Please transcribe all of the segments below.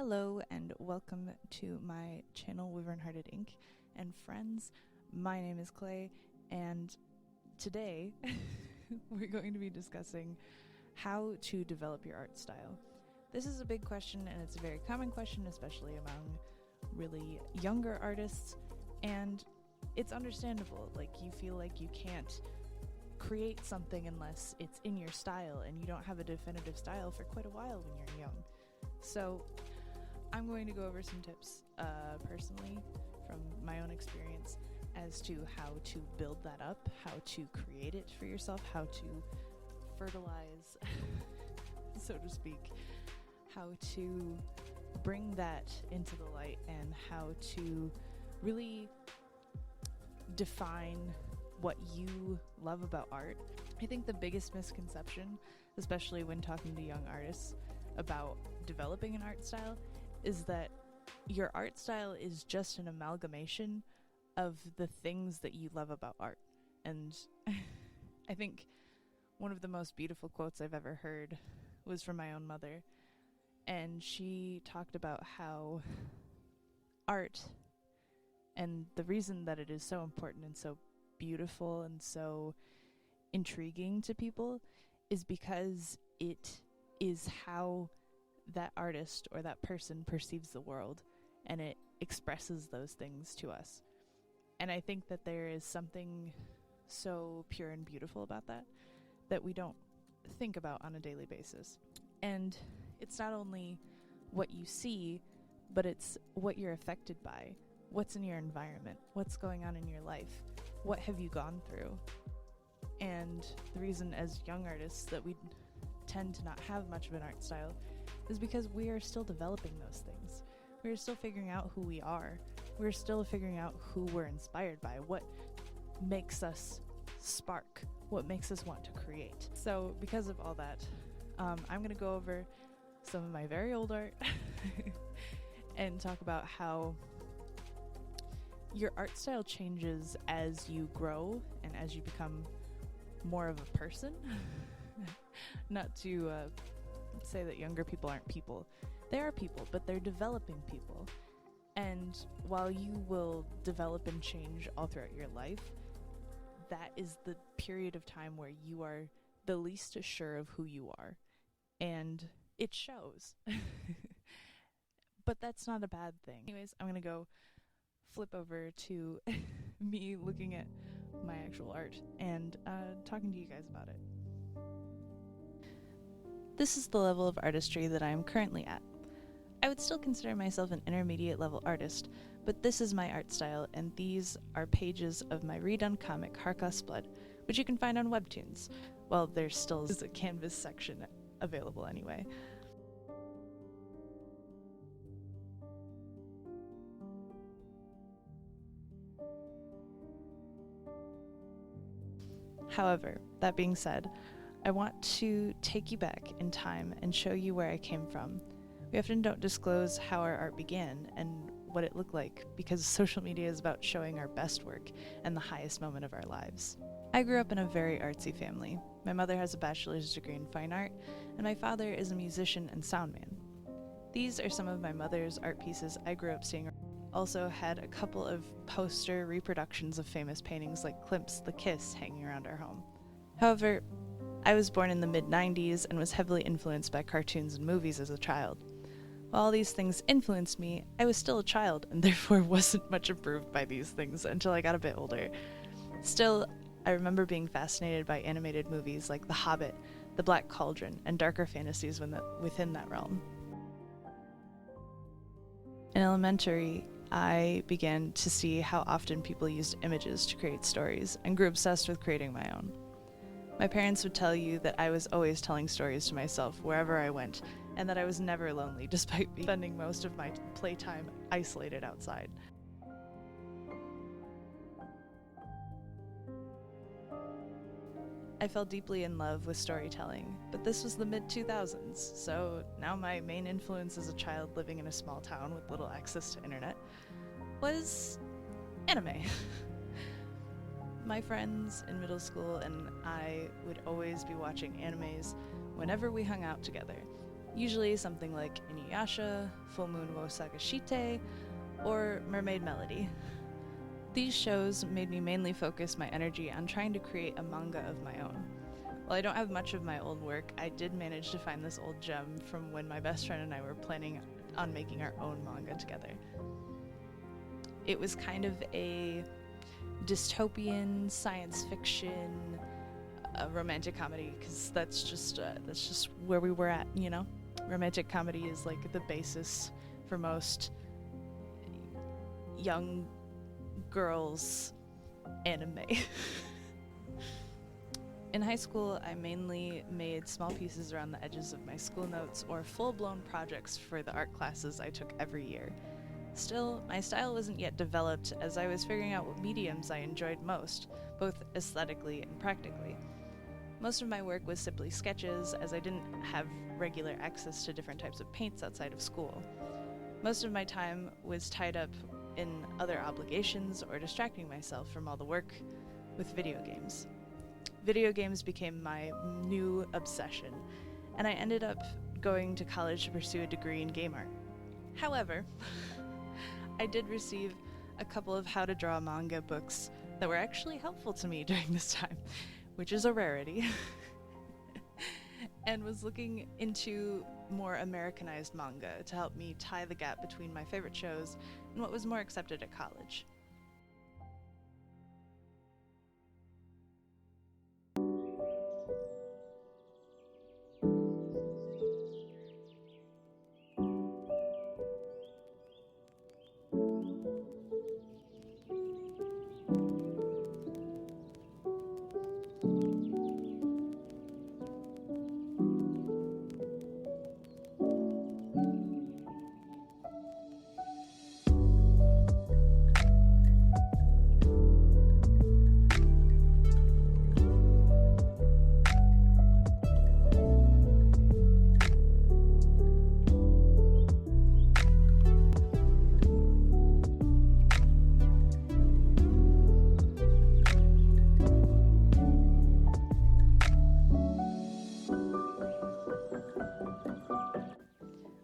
Hello and welcome to my channel Wyvernhearted Inc. and friends. My name is Clay and today we're going to be discussing how to develop your art style. This is a big question and it's a very common question, especially among really younger artists, and it's understandable. Like, you feel like you can't create something unless it's in your style, and you don't have a definitive style for quite a while when you're young. So I'm going to go over some tips personally from my own experience as to how to build that up, how to create it for yourself, how to fertilize, so to speak, how to bring that into the light, and how to really define what you love about art. I think the biggest misconception, especially when talking to young artists about developing an art style, is that your art style is just an amalgamation of the things that you love about art. And I think one of the most beautiful quotes I've ever heard was from my own mother, and she talked about how art, and the reason that it is so important and so beautiful and so intriguing to people, is because it is how that artist or that person perceives the world, and it expresses those things to us. And I think that there is something so pure and beautiful about that we don't think about on a daily basis. And it's not only what you see, but it's what you're affected by, what's in your environment, what's going on in your life, what have you gone through. And the reason as young artists that we tend to not have much of an art style is because we are still developing those things. We're still figuring out who we are. We're still figuring out who we're inspired by, what makes us spark, what makes us want to create. So because of all that, I'm going to go over some of my very old art and talk about how your art style changes as you grow and as you become more of a person. Not to say that younger people aren't people. They are people, but they're developing people. And while you will develop and change all throughout your life, that is the period of time where you are the least sure of who you are. And it shows. But that's not a bad thing. Anyways, I'm going to go flip over to me looking at my actual art and talking to you guys about it. This is the level of artistry that I am currently at. I would still consider myself an intermediate level artist, but this is my art style, and these are pages of my redone comic Harkøth's Blood, which you can find on Webtoons. Well, there still is a canvas section available anyway. However, that being said, I want to take you back in time and show you where I came from. We often don't disclose how our art began and what it looked like, because social media is about showing our best work and the highest moment of our lives. I grew up in a very artsy family. My mother has a bachelor's degree in fine art, and my father is a musician and sound man. These are some of my mother's art pieces I grew up seeing. Also had a couple of poster reproductions of famous paintings like Klimt's The Kiss hanging around our home. However, I was born in the mid-90s and was heavily influenced by cartoons and movies as a child. While all these things influenced me, I was still a child and therefore wasn't much improved by these things until I got a bit older. Still, I remember being fascinated by animated movies like The Hobbit, The Black Cauldron, and darker fantasies within that realm. In elementary, I began to see how often people used images to create stories and grew obsessed with creating my own. My parents would tell you that I was always telling stories to myself wherever I went, and that I was never lonely despite spending most of my playtime isolated outside. I fell deeply in love with storytelling, but this was the mid-2000s, so now my main influence as a child living in a small town with little access to internet was anime. My friends in middle school and I would always be watching animes whenever we hung out together. usually something like Inuyasha, Full Moon wo Sagashite, or Mermaid Melody. These shows made me mainly focus my energy on trying to create a manga of my own. While I don't have much of my old work, I did manage to find this old gem from when my best friend and I were planning on making our own manga together. It was kind of a dystopian, science fiction, romantic comedy, because that's just where we were at, you know? Romantic comedy is like the basis for most young girls' anime. In high school, I mainly made small pieces around the edges of my school notes or full-blown projects for the art classes I took every year. Still, my style wasn't yet developed as I was figuring out what mediums I enjoyed most, both aesthetically and practically. Most of my work was simply sketches, as I didn't have regular access to different types of paints outside of school. Most of my time was tied up in other obligations or distracting myself from all the work with video games. Video games became my new obsession, and I ended up going to college to pursue a degree in game art. However, I did receive a couple of how to draw manga books that were actually helpful to me during this time, which is a rarity, and was looking into more Americanized manga to help me tie the gap between my favorite shows and what was more accepted at college.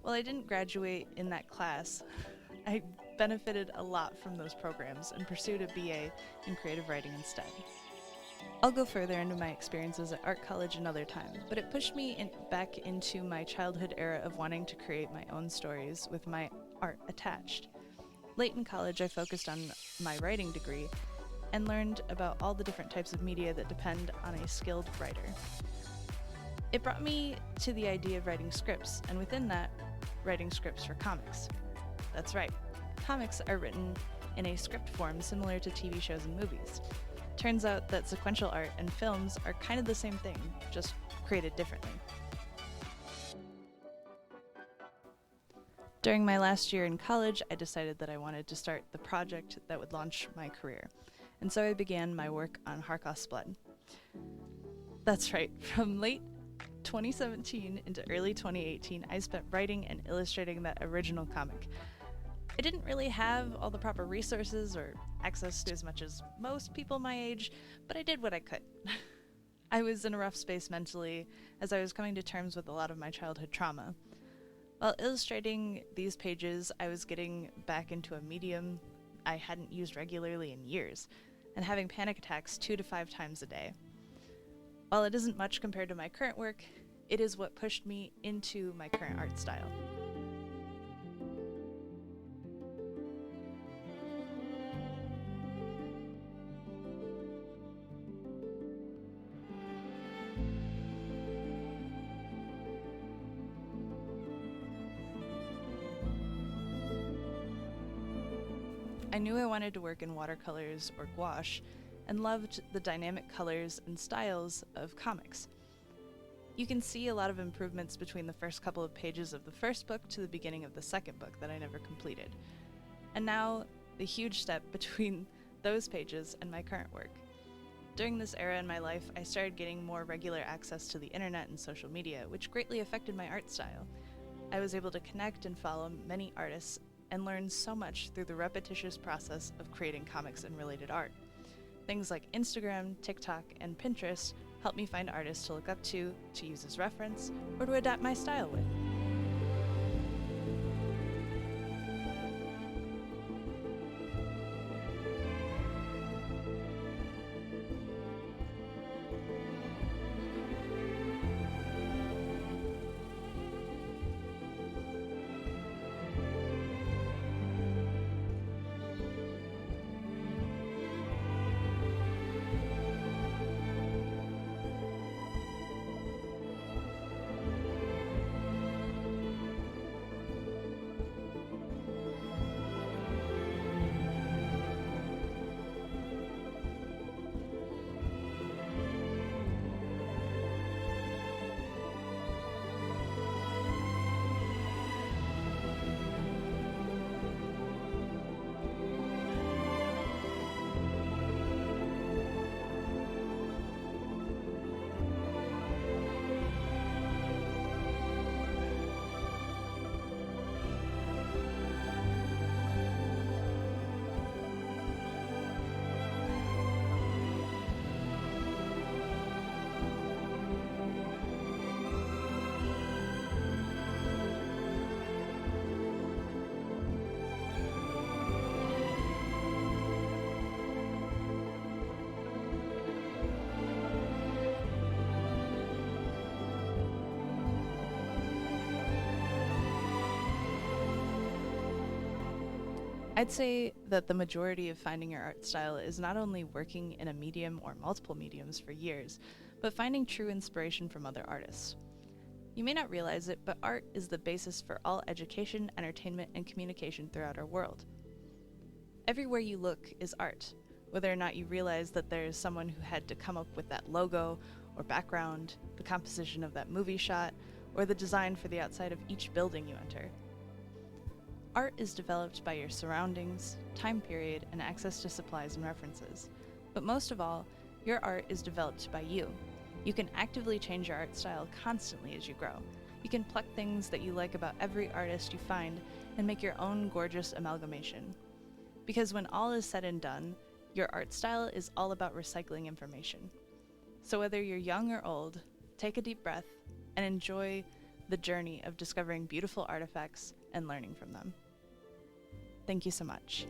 While I didn't graduate in that class, I benefited a lot from those programs and pursued a BA in creative writing instead. I'll go further into my experiences at art college another time, but it pushed me back into my childhood era of wanting to create my own stories with my art attached. Late in college, I focused on my writing degree and learned about all the different types of media that depend on a skilled writer. It brought me to the idea of writing scripts, and within that, writing scripts for comics. That's right, comics are written in a script form similar to TV shows and movies. Turns out that sequential art and films are kind of the same thing, just created differently. During my last year in college, I decided that I wanted to start the project that would launch my career, and so I began my work on Harkøth's Blood. That's right, from late 2017 into early 2018, I spent writing and illustrating that original comic. I didn't really have all the proper resources or access to as much as most people my age, but I did what I could. I was in a rough space mentally, as I was coming to terms with a lot of my childhood trauma. While illustrating these pages, I was getting back into a medium I hadn't used regularly in years, and having panic attacks 2 to 5 times a day. While it isn't much compared to my current work, it is what pushed me into my current art style. I knew I wanted to work in watercolors or gouache, and loved the dynamic colors and styles of comics. You can see a lot of improvements between the first couple of pages of the first book to the beginning of the second book that I never completed. And now, the huge step between those pages and my current work. During this era in my life, I started getting more regular access to the internet and social media, which greatly affected my art style. I was able to connect and follow many artists and learn so much through the repetitious process of creating comics and related art. Things like Instagram, TikTok, and Pinterest help me find artists to look up to use as reference, or to adapt my style with. I'd say that the majority of finding your art style is not only working in a medium or multiple mediums for years, but finding true inspiration from other artists. You may not realize it, but art is the basis for all education, entertainment, and communication throughout our world. Everywhere you look is art, whether or not you realize that there is someone who had to come up with that logo or background, the composition of that movie shot, or the design for the outside of each building you enter. Art is developed by your surroundings, time period, and access to supplies and references. But most of all, your art is developed by you. You can actively change your art style constantly as you grow. You can pluck things that you like about every artist you find and make your own gorgeous amalgamation. Because when all is said and done, your art style is all about recycling information. So whether you're young or old, take a deep breath and enjoy the journey of discovering beautiful artifacts and learning from them. Thank you so much.